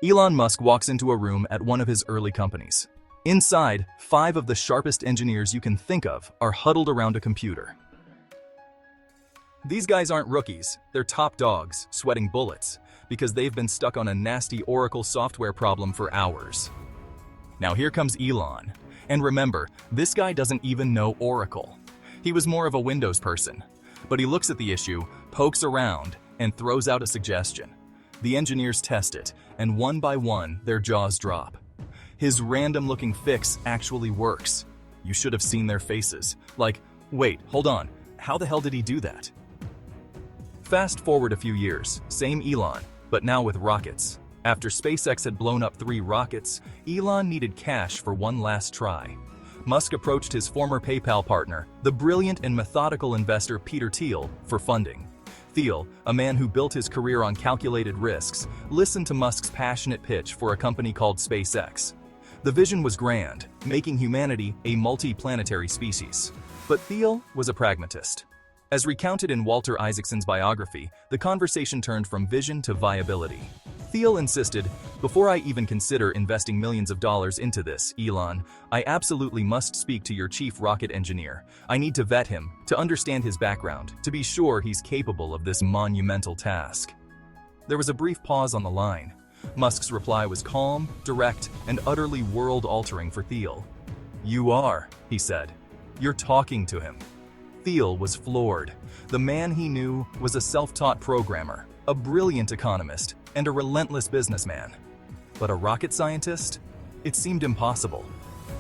Elon Musk walks into a room at one of his early companies. Inside, 5 of the sharpest engineers you can think of are huddled around a computer. These guys aren't rookies, they're top dogs, sweating bullets, because they've been stuck on a nasty Oracle software problem for hours. Now here comes Elon. And remember, this guy doesn't even know Oracle. He was more of a Windows person. But he looks at the issue, pokes around, and throws out a suggestion. The engineers test it, and one by one, their jaws drop. His random-looking fix actually works. You should have seen their faces. Like, wait, hold on, how the hell did he do that? Fast forward a few years, same Elon, but now with rockets. After SpaceX had blown up 3 rockets, Elon needed cash for one last try. Musk approached his former PayPal partner, the brilliant and methodical investor Peter Thiel, for funding. Thiel, a man who built his career on calculated risks, listened to Musk's passionate pitch for a company called SpaceX. The vision was grand, making humanity a multi-planetary species. But Thiel was a pragmatist. As recounted in Walter Isaacson's biography, the conversation turned from vision to viability. Thiel insisted, "Before I even consider investing millions of dollars into this, Elon, I absolutely must speak to your chief rocket engineer. I need to vet him, to understand his background, to be sure he's capable of this monumental task." There was a brief pause on the line. Musk's reply was calm, direct, and utterly world-altering for Thiel. "You are," he said. "You're talking to him." Thiel was floored. The man he knew was a self-taught programmer, a brilliant economist, and a relentless businessman. But a rocket scientist? It seemed impossible.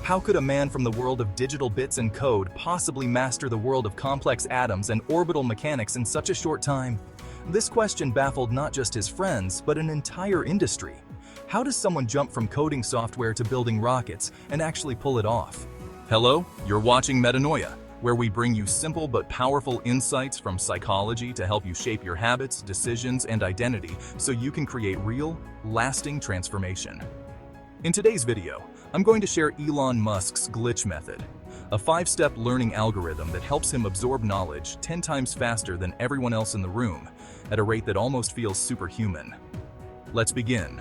How could a man from the world of digital bits and code possibly master the world of complex atoms and orbital mechanics in such a short time? This question baffled not just his friends, but an entire industry. How does someone jump from coding software to building rockets and actually pull it off? Hello, you're watching Metanoia, where we bring you simple but powerful insights from psychology to help you shape your habits, decisions, and identity so you can create real, lasting transformation. In today's video, I'm going to share Elon Musk's glitch method, a 5-step learning algorithm that helps him absorb knowledge 10 times faster than everyone else in the room, at a rate that almost feels superhuman. Let's begin.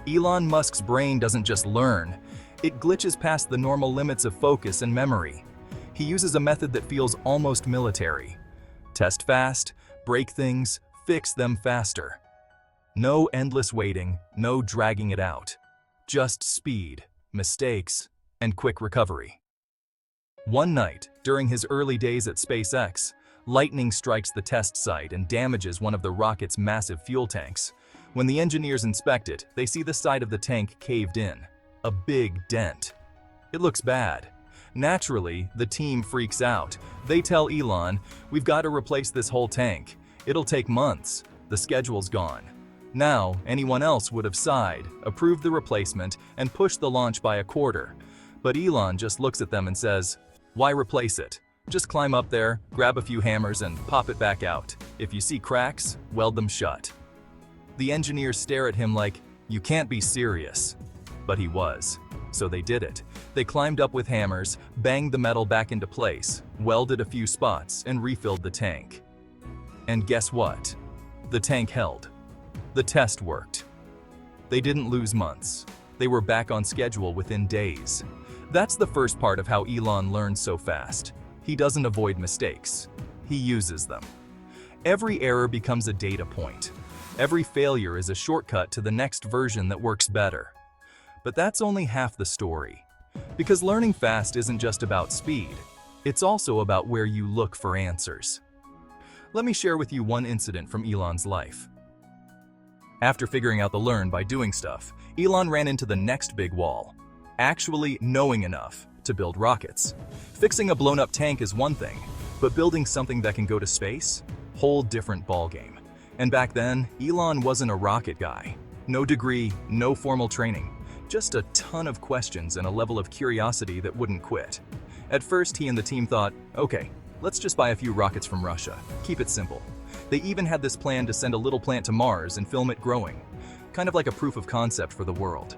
Elon Musk's brain doesn't just learn, it glitches past the normal limits of focus and memory. He uses a method that feels almost military. Test fast, break things, fix them faster. No endless waiting, no dragging it out. Just speed, mistakes, and quick recovery. One night, during his early days at SpaceX, lightning strikes the test site and damages one of the rocket's massive fuel tanks. When the engineers inspect it, they see the side of the tank caved in. A big dent. It looks bad. Naturally, the team freaks out. They tell Elon, "We've got to replace this whole tank. It'll take months. The schedule's gone." Now, anyone else would have sighed, approved the replacement, and pushed the launch by a quarter. But Elon just looks at them and says, "Why replace it? Just climb up there, grab a few hammers, and pop it back out. If you see cracks, weld them shut." The engineers stare at him like, "You can't be serious." But he was. So they did it. They climbed up with hammers, banged the metal back into place, welded a few spots, and refilled the tank. And guess what? The tank held. The test worked. They didn't lose months. They were back on schedule within days. That's the first part of how Elon learns so fast. He doesn't avoid mistakes. He uses them. Every error becomes a data point. Every failure is a shortcut to the next version that works better. But that's only half the story. Because learning fast isn't just about speed, it's also about where you look for answers. Let me share with you one incident from Elon's life. After figuring out the learn by doing stuff, Elon ran into the next big wall. Actually knowing enough to build rockets. Fixing a blown-up tank is one thing, but building something that can go to space? Whole different ballgame. And back then, Elon wasn't a rocket guy. No degree, no formal training. Just a ton of questions and a level of curiosity that wouldn't quit. At first, he and the team thought, okay, let's just buy a few rockets from Russia. Keep it simple. They even had this plan to send a little plant to Mars and film it growing. Kind of like a proof of concept for the world.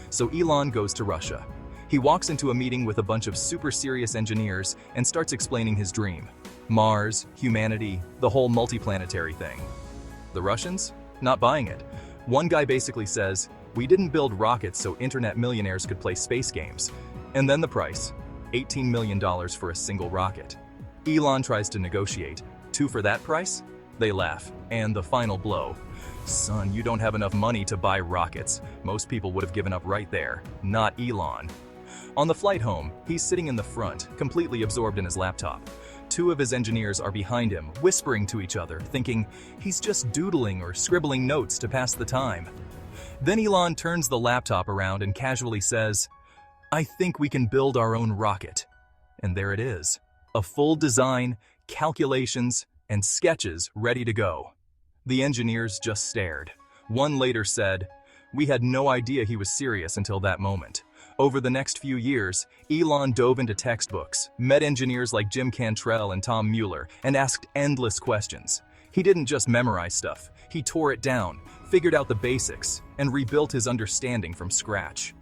So Elon goes to Russia. He walks into a meeting with a bunch of super serious engineers and starts explaining his dream. Mars, humanity, the whole multiplanetary thing. The Russians? Not buying it. One guy basically says, "We didn't build rockets so internet millionaires could play space games." And then the price, $18 million for a single rocket. Elon tries to negotiate. 2 for that price? They laugh. And the final blow. "Son, you don't have enough money to buy rockets." Most people would have given up right there. Not Elon. On the flight home, he's sitting in the front, completely absorbed in his laptop. 2 of his engineers are behind him, whispering to each other, thinking he's just doodling or scribbling notes to pass the time. Then Elon turns the laptop around and casually says, "I think we can build our own rocket." And there it is. A full design, calculations, and sketches ready to go. The engineers just stared. One later said, "We had no idea he was serious until that moment." Over the next few years, Elon dove into textbooks, met engineers like Jim Cantrell and Tom Mueller, and asked endless questions. He didn't just memorize stuff. He tore it down, figured out the basics, and rebuilt his understanding from scratch.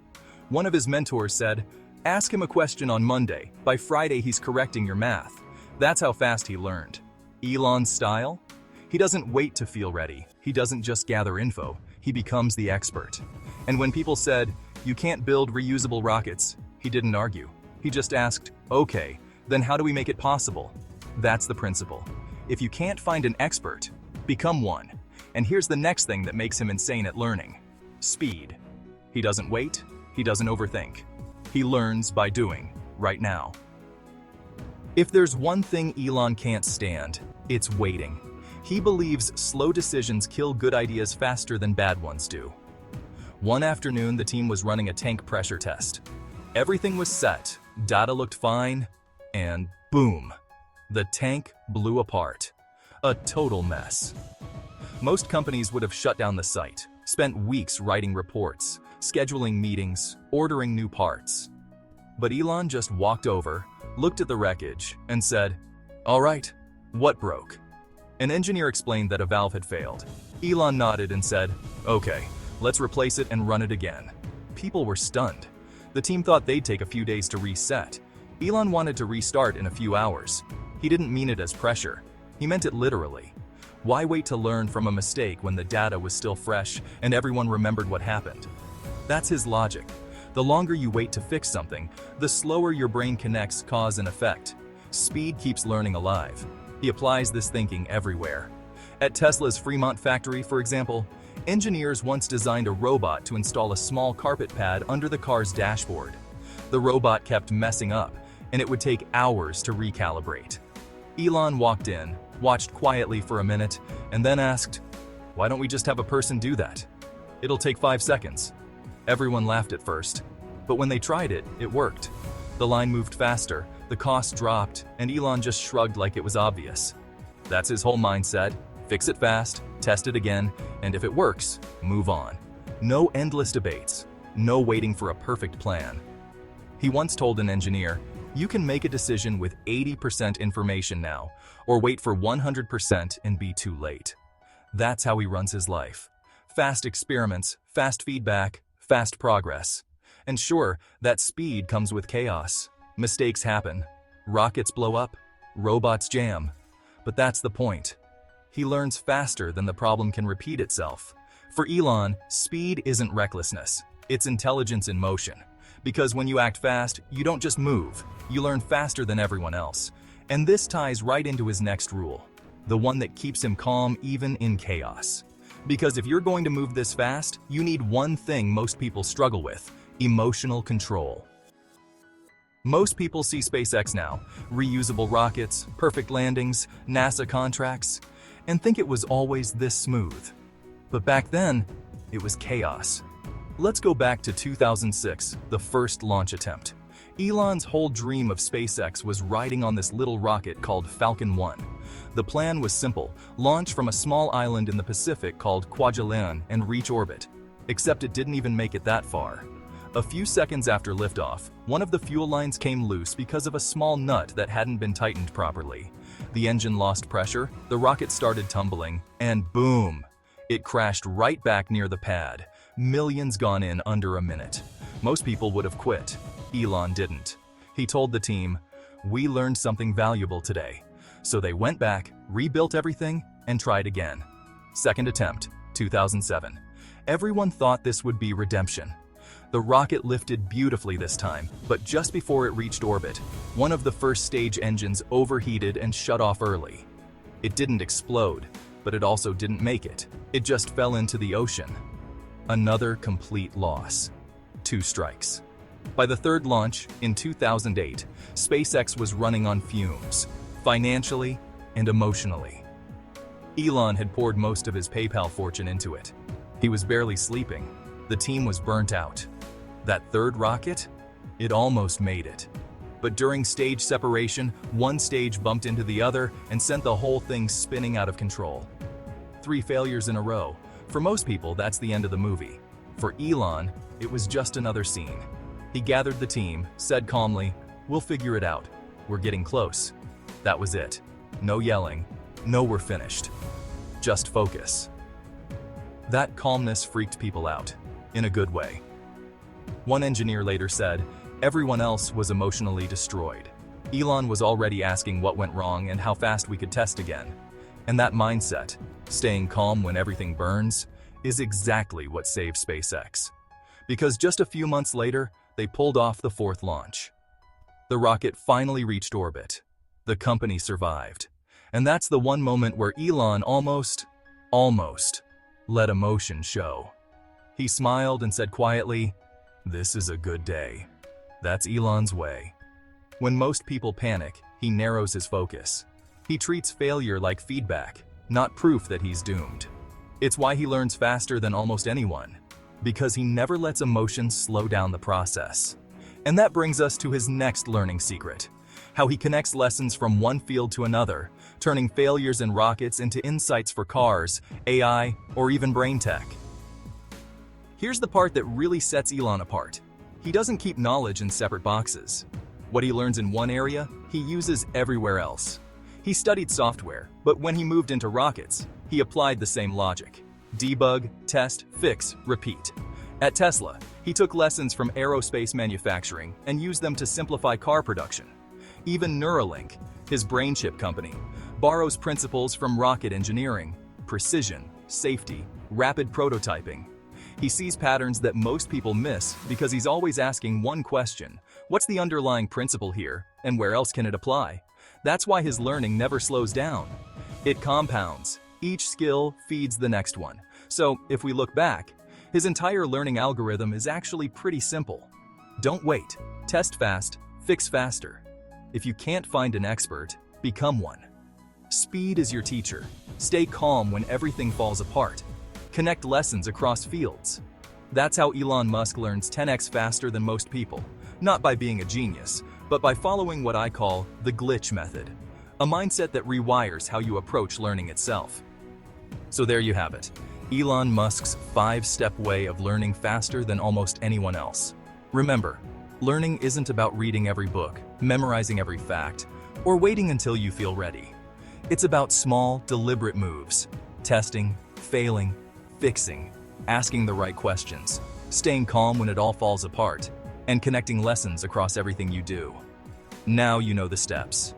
One of his mentors said, "Ask him a question on Monday. By Friday, he's correcting your math." That's how fast he learned. Elon's style? He doesn't wait to feel ready. He doesn't just gather info. He becomes the expert. And when people said, "You can't build reusable rockets," he didn't argue. He just asked, "Okay, then how do we make it possible?" That's the principle. If you can't find an expert, become one. And here's the next thing that makes him insane at learning. Speed. He doesn't wait. He doesn't overthink. He learns by doing, right now. If there's one thing Elon can't stand, it's waiting. He believes slow decisions kill good ideas faster than bad ones do. One afternoon, the team was running a tank pressure test. Everything was set, data looked fine, and boom, the tank blew apart. A total mess. Most companies would have shut down the site, spent weeks writing reports, scheduling meetings, ordering new parts. But Elon just walked over, looked at the wreckage, and said, "All right, what broke?" An engineer explained that a valve had failed. Elon nodded and said, "Okay, let's replace it and run it again." People were stunned. The team thought they'd take a few days to reset. Elon wanted to restart in a few hours. He didn't mean it as pressure. He meant it literally. Why wait to learn from a mistake when the data was still fresh and everyone remembered what happened? That's his logic. The longer you wait to fix something, the slower your brain connects cause and effect. Speed keeps learning alive. He applies this thinking everywhere. At Tesla's Fremont factory, for example, engineers once designed a robot to install a small carpet pad under the car's dashboard. The robot kept messing up, and it would take hours to recalibrate. Elon walked in, watched quietly for a minute, and then asked, "Why don't we just have a person do that? It'll take 5 seconds." Everyone laughed at first, but when they tried it, it worked. The line moved faster, the cost dropped, and Elon just shrugged like it was obvious. That's his whole mindset. Fix it fast, test it again, and if it works, move on. No endless debates, no waiting for a perfect plan. He once told an engineer, "You can make a decision with 80% information now, or wait for 100% and be too late." That's how he runs his life. Fast experiments, fast feedback, fast progress. And sure, that speed comes with chaos. Mistakes happen. Rockets blow up. Robots jam. But that's the point. He learns faster than the problem can repeat itself. For Elon, speed isn't recklessness. It's intelligence in motion. Because when you act fast, you don't just move. You learn faster than everyone else. And this ties right into his next rule, the one that keeps him calm even in chaos. Because if you're going to move this fast, you need one thing most people struggle with: emotional control. Most people see SpaceX now, reusable rockets, perfect landings, NASA contracts, and think it was always this smooth. But back then, it was chaos. Let's go back to 2006, the first launch attempt. Elon's whole dream of SpaceX was riding on this little rocket called Falcon 1. The plan was simple: launch from a small island in the Pacific called Kwajalein and reach orbit. Except it didn't even make it that far. A few seconds after liftoff, one of the fuel lines came loose because of a small nut that hadn't been tightened properly. The engine lost pressure, the rocket started tumbling, and boom! It crashed right back near the pad. Millions gone in under a minute. Most people would have quit. Elon didn't. He told the team, "We learned something valuable today." So they went back, rebuilt everything, and tried again. Second attempt, 2007. Everyone thought this would be redemption. The rocket lifted beautifully this time, but just before it reached orbit, one of the first stage engines overheated and shut off early. It didn't explode, but it also didn't make it. It just fell into the ocean. Another complete loss. 2 strikes. By the third launch, in 2008, SpaceX was running on fumes, financially and emotionally. Elon had poured most of his PayPal fortune into it. He was barely sleeping. The team was burnt out. That third rocket? It almost made it. But during stage separation, one stage bumped into the other and sent the whole thing spinning out of control. 3 failures in a row. For most people, that's the end of the movie. For Elon, it was just another scene. He gathered the team, said calmly, "We'll figure it out. We're getting close." That was it. No yelling. No, "we're finished." Just focus. That calmness freaked people out, in a good way. One engineer later said, everyone else was emotionally destroyed. Elon was already asking what went wrong and how fast we could test again. And that mindset, staying calm when everything burns, is exactly what saved SpaceX. Because just a few months later, they pulled off the 4th launch. The rocket finally reached orbit. The company survived. And that's the one moment where Elon almost let emotion show. He smiled and said quietly, "This is a good day." That's Elon's way. When most people panic, he narrows his focus. He treats failure like feedback, not proof that he's doomed. It's why he learns faster than almost anyone, because he never lets emotions slow down the process. And that brings us to his next learning secret, how he connects lessons from one field to another, turning failures in rockets into insights for cars, AI, or even brain tech. Here's the part that really sets Elon apart. He doesn't keep knowledge in separate boxes. What he learns in one area, he uses everywhere else. He studied software, but when he moved into rockets, he applied the same logic. Debug, test, fix, repeat. At Tesla, he took lessons from aerospace manufacturing and used them to simplify car production. Even Neuralink, his brain chip company, borrows principles from rocket engineering, precision, safety, rapid prototyping. He sees patterns that most people miss because he's always asking one question: what's the underlying principle here, and where else can it apply? That's why his learning never slows down. It compounds. Each skill feeds the next one. So, if we look back, his entire learning algorithm is actually pretty simple. Don't wait. Test fast, fix faster. If you can't find an expert, become one. Speed is your teacher. Stay calm when everything falls apart. Connect lessons across fields. That's how Elon Musk learns 10x faster than most people. Not by being a genius, but by following what I call the glitch method, a mindset that rewires how you approach learning itself. So there you have it, Elon Musk's 5-step way of learning faster than almost anyone else. Remember, learning isn't about reading every book, memorizing every fact, or waiting until you feel ready. It's about small, deliberate moves, testing, failing, fixing, asking the right questions, staying calm when it all falls apart, and connecting lessons across everything you do. Now you know the steps.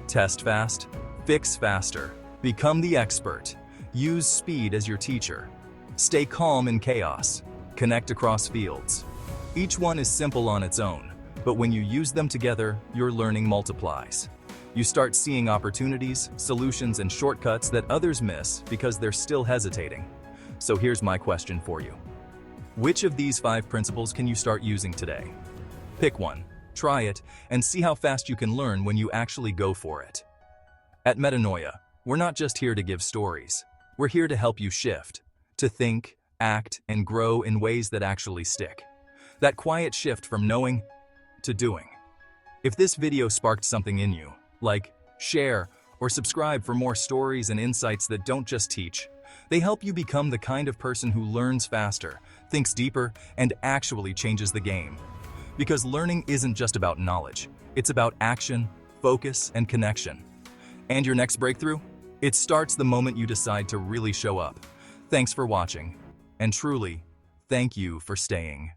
Test fast, fix faster, become the expert, use speed as your teacher, stay calm in chaos, connect across fields. Each one is simple on its own, but when you use them together, your learning multiplies. You start seeing opportunities, solutions, and shortcuts that others miss because they're still hesitating. So here's my question for you. Which of these 5 principles can you start using today? Pick one, try it, and see how fast you can learn when you actually go for it. At Metanoia, we're not just here to give stories. We're here to help you shift, to think, act, and grow in ways that actually stick. That quiet shift from knowing to doing. If this video sparked something in you, like, share, or subscribe for more stories and insights that don't just teach. They help you become the kind of person who learns faster, thinks deeper, and actually changes the game. Because learning isn't just about knowledge. It's about action, focus, and connection. And your next breakthrough? It starts the moment you decide to really show up. Thanks for watching. And truly, thank you for staying.